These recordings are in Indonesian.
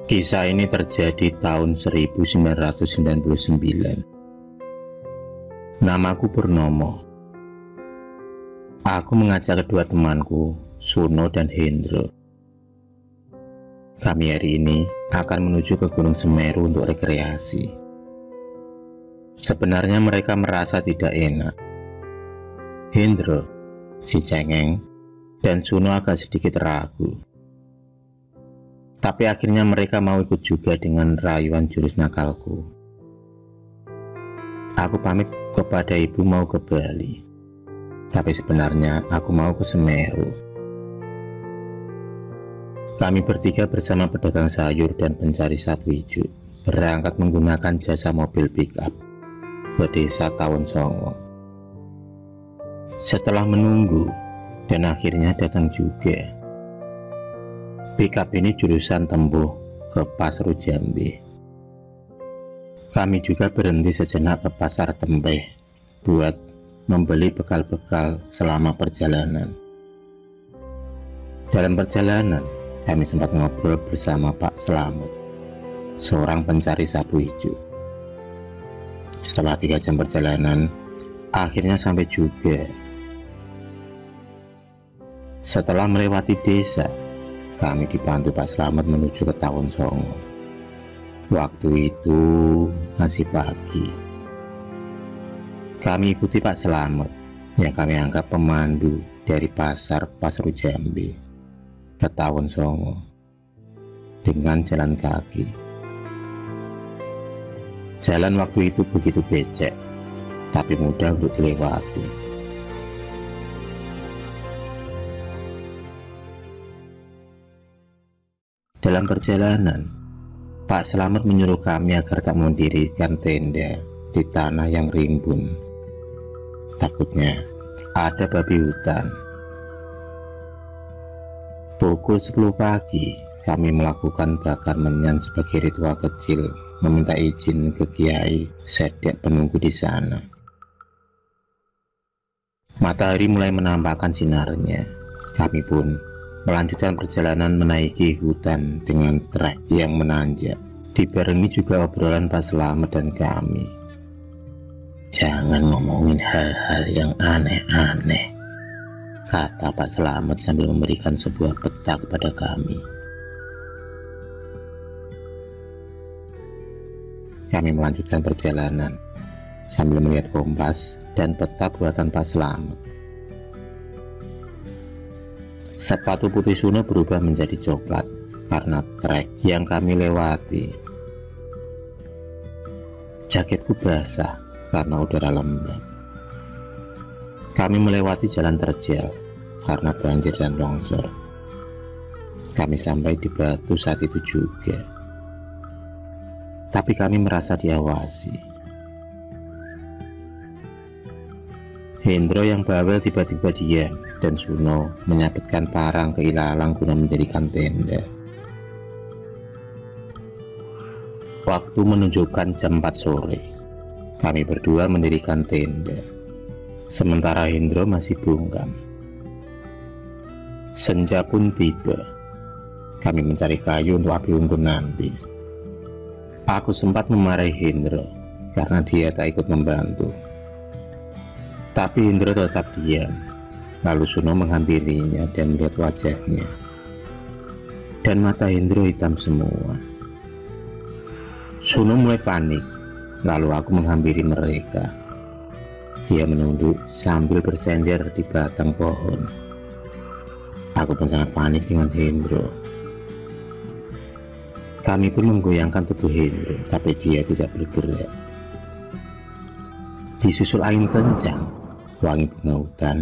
Kisah ini terjadi tahun 1999. Namaku Purnomo. Aku mengajak kedua temanku, Suno dan Hendro. Kami hari ini akan menuju ke Gunung Semeru untuk rekreasi. Sebenarnya mereka merasa tidak enak. Hendro, si cengeng, dan Suno agak sedikit ragu. Tapi akhirnya mereka mau ikut juga dengan rayuan jurus nakalku. Aku pamit kepada ibu mau ke Bali, tapi sebenarnya aku mau ke Semeru. Kami bertiga bersama pedagang sayur dan pencari sapu hijau berangkat menggunakan jasa mobil pickup ke desa Tawon Songo. Setelah menunggu dan akhirnya datang juga. Pickup ini jurusan tempuh ke Pasru Jambi. Kami juga berhenti sejenak ke Pasar Tempeh buat membeli bekal-bekal selama perjalanan. Dalam perjalanan, kami sempat ngobrol bersama Pak Slamet, seorang pencari sapu hijau. Setelah 3 jam perjalanan, akhirnya sampai juga. Setelah melewati desa, kami dibantu Pak Slamet menuju ke Tawon Songo. Waktu itu masih pagi. Kami ikuti Pak Slamet yang kami anggap pemandu dari pasar Pasru Jambi ke Tawon Songo dengan jalan kaki. Jalan waktu itu begitu becek, tapi mudah untuk dilewati. Dalam perjalanan, Pak Slamet menyuruh kami agar tak mendirikan tenda di tanah yang rimbun. Takutnya ada babi hutan. Pukul 10 pagi, kami melakukan bakar menyan sebagai ritual kecil, meminta izin ke Kiai Sedek penunggu di sana. Matahari mulai menampakkan sinarnya. Kami pun melanjutkan perjalanan menaiki hutan dengan trek yang menanjak. Dibarengi juga obrolan Pak Slamet dan kami. Jangan ngomongin hal-hal yang aneh-aneh, kata Pak Slamet sambil memberikan sebuah peta kepada kami. Kami melanjutkan perjalanan sambil melihat kompas dan peta buatan Pak Slamet. Sepatu putih Suno berubah menjadi coklat karena trek yang kami lewati. Jaketku basah karena udara lembab. Kami melewati jalan terjal karena banjir dan longsor. Kami sampai di Batu saat itu juga. Tapi kami merasa diawasi. Hendro yang bawel tiba-tiba diam dan Suno menyabetkan parang ke ilalang guna mendirikan tenda. Waktu menunjukkan jam 4 sore. Kami berdua mendirikan tenda, sementara Hendro masih bungkam. Senja pun tiba. Kami mencari kayu untuk api unggun nanti. Aku sempat memarahi Hendro karena dia tak ikut membantu. Tapi Hendro tetap diam. Lalu Suno menghampirinya dan melihat wajahnya. Dan mata Hendro hitam semua. Suno mulai panik. Lalu aku menghampiri mereka. Dia menunduk sambil bersender di batang pohon. Aku pun sangat panik dengan Hendro. Kami pun menggoyangkan tubuh Hendro sampai dia tidak bergerak. Disusul angin kencang, wangi bunga hutan,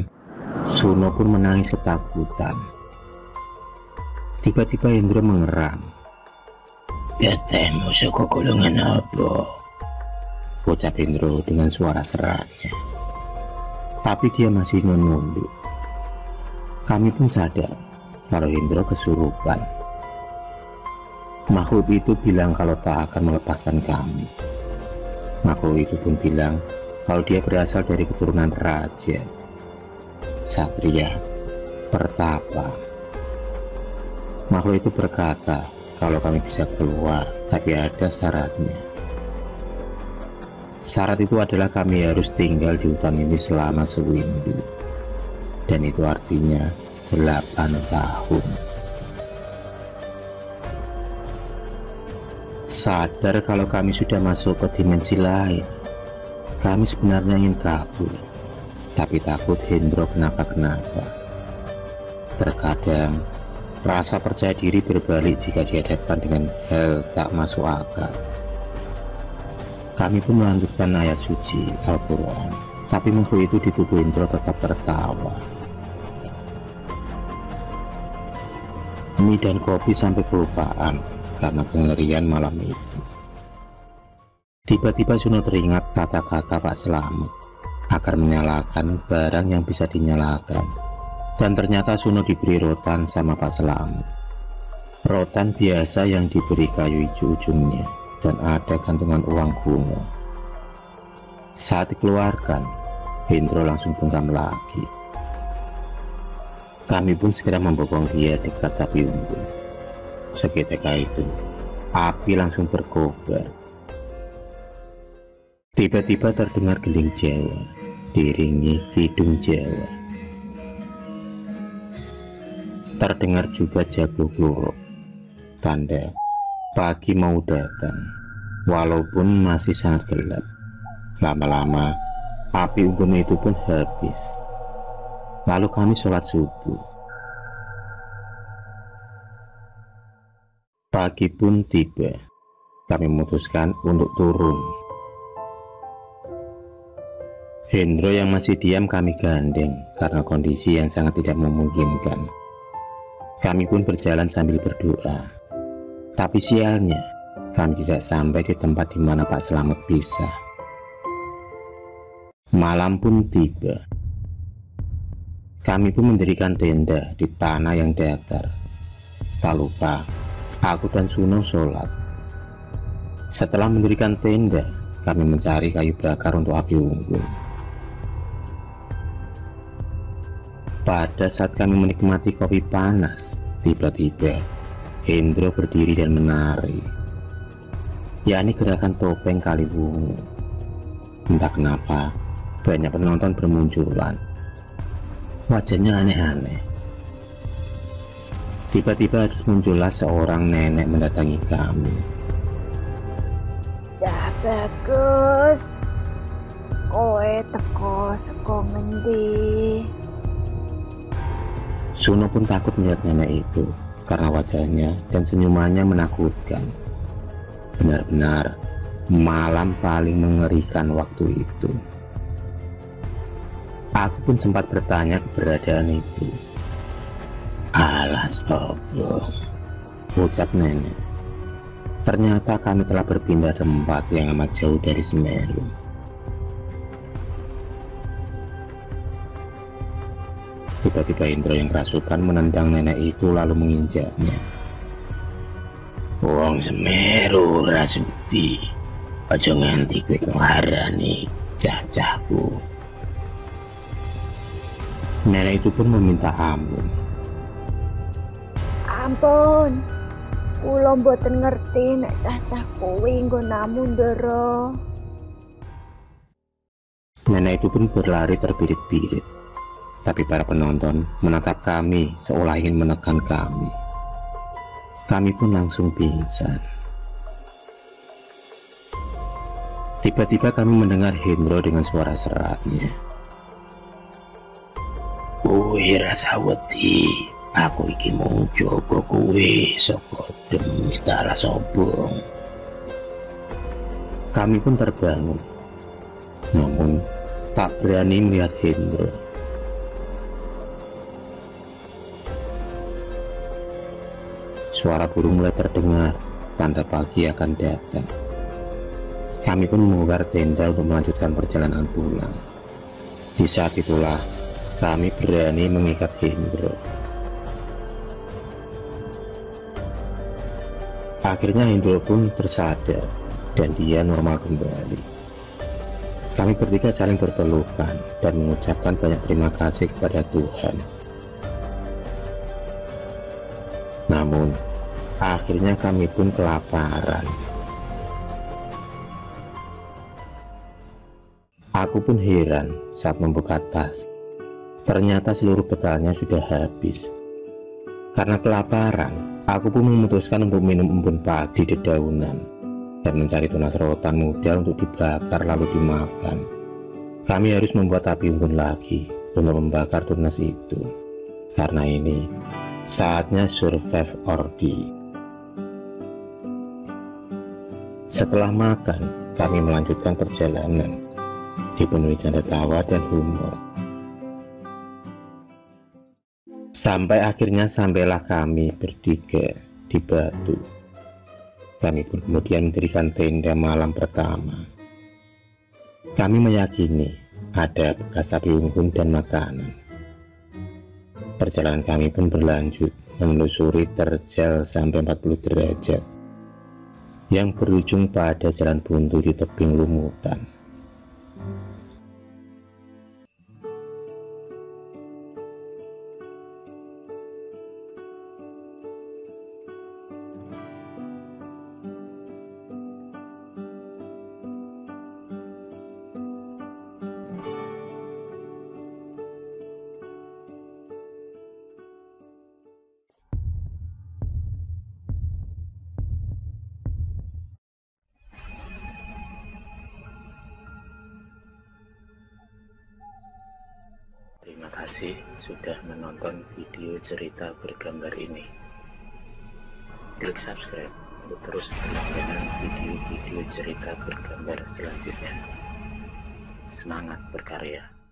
Suno pun menangis ketakutan Tiba-tiba Hendro mengeram. "Ketemu saka golongan apa?" ucap Hendro dengan suara seraknya. Tapi dia masih menunduk. Kami pun sadar kalau Hendro kesurupan. Makhluk itu bilang kalau tak akan melepaskan kami. Makhluk itu pun bilang kalau dia berasal dari keturunan raja, satria, pertapa. Makhluk itu berkata kalau kami bisa keluar, tapi ada syaratnya. Syarat itu adalah kami harus tinggal di hutan ini selama sewindu, dan itu artinya 8 tahun. Sadar kalau kami sudah masuk ke dimensi lain, kami sebenarnya ingin kabur, tapi takut Hendro kenapa-kenapa. Terkadang rasa percaya diri berbalik jika dihadapkan dengan hal tak masuk akal. Kami pun melanjutkan ayat suci Al-Quran, tapi makhluk itu di tubuh Hendro tetap tertawa. Mie dan kopi sampai kelupaan karena kengerian malam itu. Tiba-tiba Suno teringat kata-kata Pak Selamet agar menyalakan barang yang bisa dinyalakan, dan ternyata Suno diberi rotan sama Pak Selamet. Rotan biasa yang diberi kayu hijau ujungnya dan ada gantungan uang kuno. Saat dikeluarkan, Hendro langsung bungkam lagi. Kami pun segera membopong dia dekat api unggun. Seketika itu, api langsung berkobar. Tiba-tiba terdengar geling Jawa, diiringi kidung Jawa. Terdengar juga jablok-blorok, tanda pagi mau datang, walaupun masih sangat gelap. Lama-lama, api unggun itu pun habis. Lalu kami sholat subuh. Pagi pun tiba. Kami memutuskan untuk turun. Hendro yang masih diam kami gandeng karena kondisi yang sangat tidak memungkinkan. Kami pun berjalan sambil berdoa. Tapi sialnya, kami tidak sampai di tempat di mana Pak Selamet pisah. Malam pun tiba. Kami pun mendirikan tenda di tanah yang datar. Tak lupa, aku dan Suno sholat. Setelah mendirikan tenda, kami mencari kayu bakar untuk api unggun. Pada saat kami menikmati kopi panas, tiba-tiba Hendro berdiri dan menari, yakni gerakan topeng kali bungu. Entah kenapa, banyak penonton bermunculan. Wajahnya aneh-aneh. Tiba-tiba muncullah seorang nenek mendatangi kami. Cah bagus, kowe teko saka ngendi? Suno pun takut melihat nenek itu karena wajahnya dan senyumannya menakutkan. Benar-benar malam paling mengerikan waktu itu. Aku pun sempat bertanya keberadaan itu. "Alas opo?" ucap nenek. Ternyata kami telah berpindah tempat yang amat jauh dari Semeru. Tiba-tiba Hendro yang kerasukan menendang nenek itu lalu menginjaknya. "Wong Semeru rasuti, aja nganti kowe kelarani cacahku." Nenek itu pun meminta ampun. Ampun, kula mboten ngerti nek cacah kowe nggo namun ndara. Nenek itu pun berlari terbirit-birit. Tapi para penonton menatap kami seolah ingin menekan kami. Kami pun langsung pingsan. Tiba-tiba kami mendengar Hendro dengan suara seraknya. "Kowe rasa wedi, aku iki mung jaga kowe saka demi tara sobong." Kami pun terbangun, namun tak berani melihat Hendro. suara burung mulai terdengar, tanda pagi akan datang. Kami pun membongkar tenda untuk melanjutkan perjalanan pulang. Di saat itulah kami berani mengikat Hendro. Akhirnya Hendro pun tersadar dan dia normal kembali. Kami bertiga saling berpelukan dan mengucapkan banyak terima kasih kepada Tuhan. Namun, akhirnya kami pun kelaparan. Aku pun heran saat membuka tas. Ternyata seluruh bekalnya sudah habis. Karena kelaparan, aku pun memutuskan untuk minum embun pagi di dedaunan dan mencari tunas rotan muda untuk dibakar lalu dimakan. Kami harus membuat api unggun lagi untuk membakar tunas itu. Karena ini saatnya survive or die. Setelah makan, kami melanjutkan perjalanan dipenuhi canda tawa dan humor. Sampai akhirnya sampailah kami bertiga di Batu. Kami pun kemudian mendirikan tenda malam pertama. Kami meyakini ada bekas api unggun dan makanan. Perjalanan kami pun berlanjut menelusuri terjal sampai 40 derajat yang berujung pada jalan buntu di tebing lumutan. Terima kasih sudah menonton video cerita bergambar ini. Klik subscribe untuk terus berlangganan video-video cerita bergambar selanjutnya. Semangat berkarya.